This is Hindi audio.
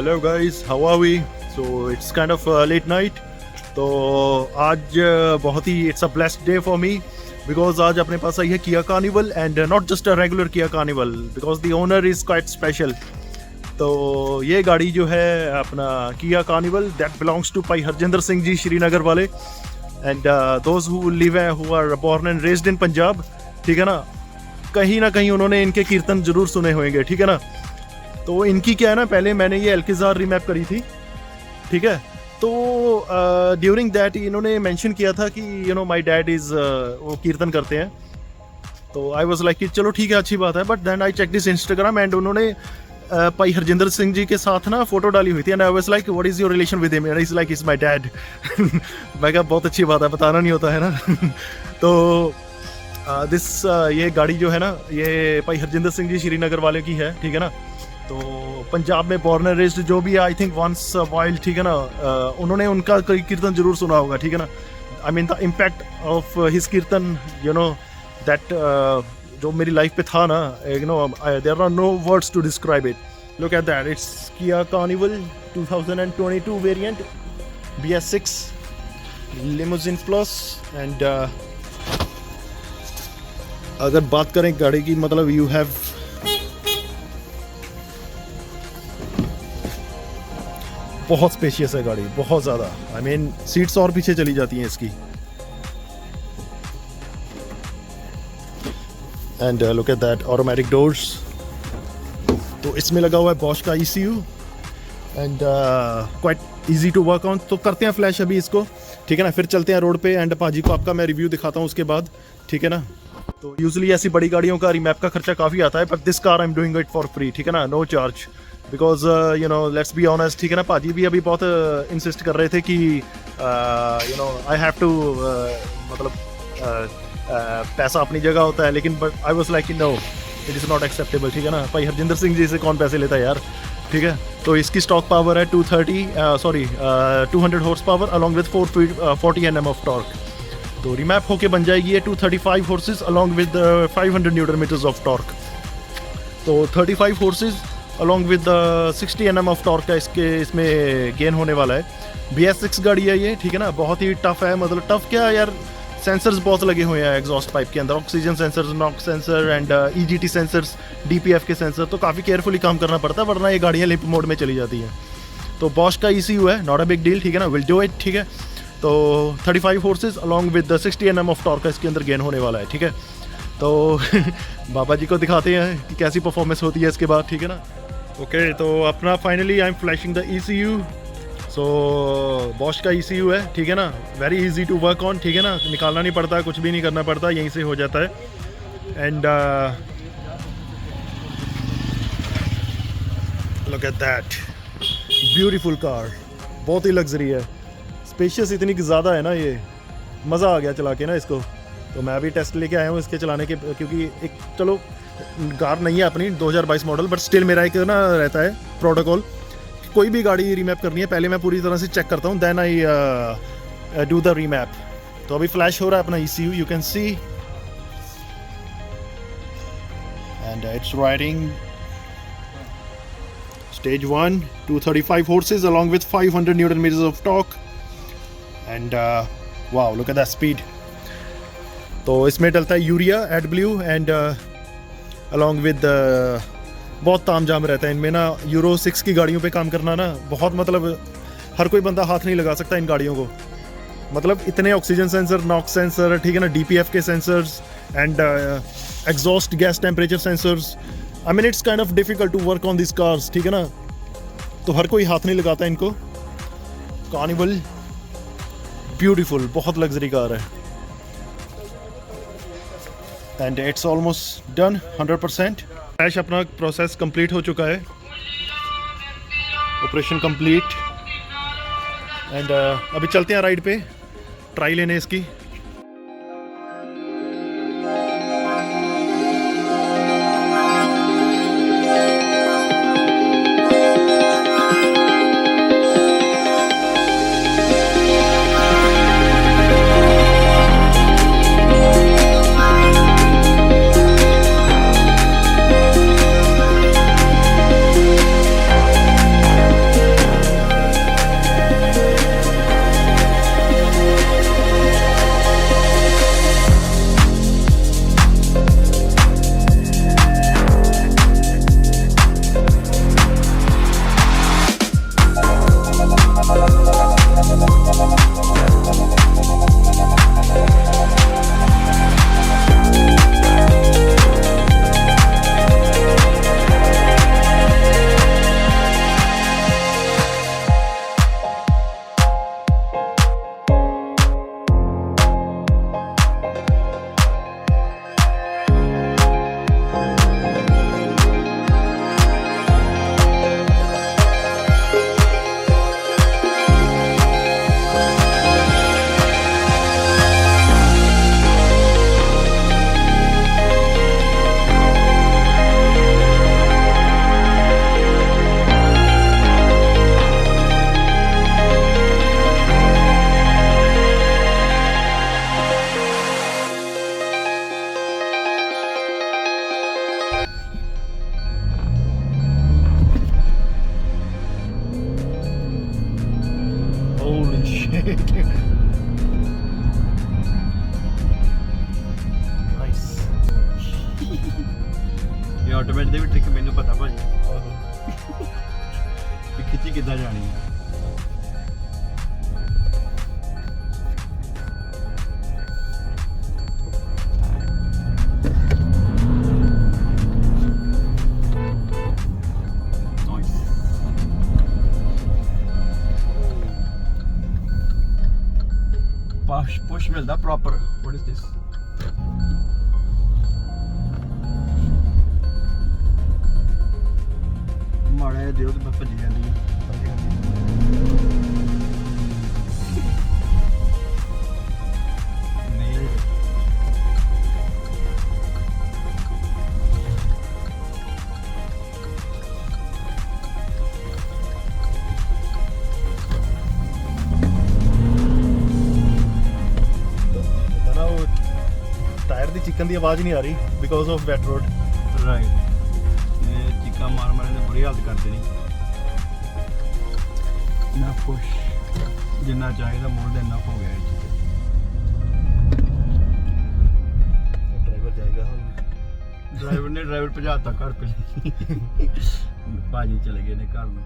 Hello guys, how are we? So it's kind of late night. तो आज बहुत ही it's a blessed day for me because आज अपने पास आई है Kia Carnival and not just a regular Kia Carnival because the owner is quite special. तो ये गाड़ी जो है अपना Kia Carnival that belongs to भाई हरजिंदर सिंह जी श्रीनगर वाले and those who live who are born and raised in Punjab, ठीक है ना कहीं उन्होंने इनके कीर्तन जरूर सुने होंगे, ठीक है ना। तो इनकी क्या है ना, पहले मैंने ये एल्किजार रीमैप करी थी, ठीक है। तो ड्यूरिंग दैट इन्होंने मेंशन किया था कि you no my dad is वो कीर्तन करते हैं। तो आई वाज लाइक कि चलो ठीक है, अच्छी बात है। But then I check this Instagram and उन्होंने भाई हरजिंदर सिंह जी के साथ ना फोटो डाली हुई थी and I was like what is your relation with him? Is like is my dad. मैं कहा बहुत अच्छी बात है, बताना नहीं होता है ना। तो ये गाड़ी जो है ना ये भाई हरजिंदर सिंह जी श्रीनगर वाले की है, ठीक है ना। तो पंजाब में बॉर्न एंड रेज्ड जो भी आई थिंक वंस वाइल्ड, ठीक है ना, उन्होंने उनका कीर्तन जरूर सुना होगा, ठीक है ना। I mean the impact of his kirtan, you know that जो मेरी लाइफ पे था ना, you know there are no words to describe it. Look at that, it's Kia carnival 2022 variant BS6 limousine plus. And अगर बात करें गाड़ी की, मतलब यू हैव बहुत स्पेशियस है गाड़ी, बहुत ज़्यादा। आई मीन सीट्स और पीछे चली जाती हैं इसकी। And look at that automatic doors. तो इसमें लगा हुआ है बॉश का ECU and quite easy to work on. तो करते हैं फ्लैश अभी इसको, ठीक है ना, फिर चलते हैं रोड पे एंड पाजी को आपका मैं रिव्यू दिखाता हूँ उसके बाद, ठीक है ना। तो यूजुअली ऐसी बड़ी गाड़ियों का रीमैप का खर्चा काफ़ी आता है, but this car I am doing it for free, ठीक है ना, no charge. Because you know let's be honest, ठीक है ना, पाजी भी अभी बहुत इंसिस्ट कर रहे थे कि you know I have to मतलब पैसा अपनी जगह होता है, लेकिन but I was like no it is not acceptable, ठीक है ना। भाई हरजिंदर सिंह जी से कौन पैसे लेता है यार, ठीक है। तो इसकी स्टॉक पावर है 200 horsepower along with 40 Nm of torque. तो रीमैप होके बन जाएगी ये 235 horses along with 500 newton metres of torque. तो 35 horses along with 60 Nm of torque का इसमें गेन होने वाला है। BS6 गाड़ी है ये, ठीक है ना, बहुत ही टफ है। मतलब टफ क्या यार, सेंसर्स बहुत लगे हुए हैं एग्जॉस्ट पाइप के अंदर, oxygen sensors, NOx sensor and EGT sensors, DPF के सेंसर। तो काफ़ी केयरफुली काम करना पड़ता है, वरना ये गाड़ियाँ लिप मोड में चली जाती हैं। तो बॉश का ECU है, नॉट अ बिग डील, ठीक है ना, विल डू इट, ठीक है। तो 35 horses along with 60 Nm of torque का इसके अंदर गेन होने वाला है, ठीक है। तो बाबा जी को दिखाते हैं कि कैसी परफॉर्मेंस होती है इसके बाद, ठीक है ना। ओके, तो अपना finally I am flashing the ECU। सो बॉश का ECU है, ठीक है ना, very easy to work on, ठीक है ना, निकालना नहीं पड़ता, कुछ भी नहीं करना पड़ता, यहीं से हो जाता है। And look at that beautiful car, बहुत ही लग्जरी है, स्पेशियस इतनी ज़्यादा है ना, ये मज़ा आ गया चला के ना इसको। तो मैं भी टेस्ट लेके आया हूँ इसके चलाने के, क्योंकि एक चलो कार नहीं है अपनी 2022 मॉडल, बट स्टिल मेरा एक ना रहता है प्रोटोकॉल, कोई भी गाड़ी रीमैप करनी है पहले मैं पूरी तरह से चेक करता हूँ, then I do the remap. तो अभी फ्लैश हो रहा है अपना ECU, you can see, and it's riding stage 1 235 horses along with 500 newton metres of torque and wow look at that speed. तो इसमें डलता है urea, AdBlue and along with बहुत तामझाम रहता है इनमें ना। यूरो 6 की गाड़ियों पे काम करना ना बहुत, मतलब हर कोई बंदा हाथ नहीं लगा सकता इन गाड़ियों को। मतलब इतने ऑक्सीजन सेंसर, नॉक्स सेंसर, ठीक है ना, DPF के sensors and exhaust gas temperature sensors. I mean it's kind of difficult to work on this cars, ठीक है ना। तो हर कोई हाथ नहीं लगाता इनको। कार्निवल ब्यूटीफुल, बहुत लग्जरी कार है and it's almost done 100%। Flash अपना प्रोसेस कंप्लीट हो चुका है, ऑपरेशन कंप्लीट। एंड अभी चलते हैं राइड पे, ट्राई लेने इसकी। ਨਾਈਸ। ਇਹ ਆਟੋਮੈਟਿਕ ਦੇ ਵੀ ਟ੍ਰਿਕ ਮੈਨੂੰ ਪਤਾ ਭਾਜੀ ਕਿ ਖਿੱਚੀ ਕਿੱਦਾਂ ਜਾਣੀ ਹੈ। Push ਮਿਲਦਾ ਪ੍ਰੋਪਰ। What is this? ਮਾੜਾ ਦਿਓ ਤੇ ਮੈਂ ਭੱਜ ਜਾਂਦੀ ਹਾਂ। ਟਾਇਰ ਦੀ ਚਿਕਨ ਦੀ ਆਵਾਜ਼ ਨਹੀਂ ਆ ਰਹੀ because of wet road. Right. ਇਹ ਚੀਕਾਂ ਮਾਰ ਮਾਰ ਨੇ ਬੁਰੀ ਹਾਲਤ ਕਰ ਦੇਣੀ। ਨਾ ਪੁਸ਼ ਜਿੰਨਾ ਚਾਹੀਦਾ ਮੋੜ ਦੇ ਇਨਫ ਹੋ ਗਿਆ ਇਹ ਡਰਾਈਵਰ ਜਾਏਗਾ ਹੁਣ। ਡਰਾਈਵਰ ਭਜਾਤਾ ਘਰ ਪਹਿਲੇ। ਭਾਜੀ ਚਲੇ ਗਏ ਨੇ ਘਰ ਨੂੰ।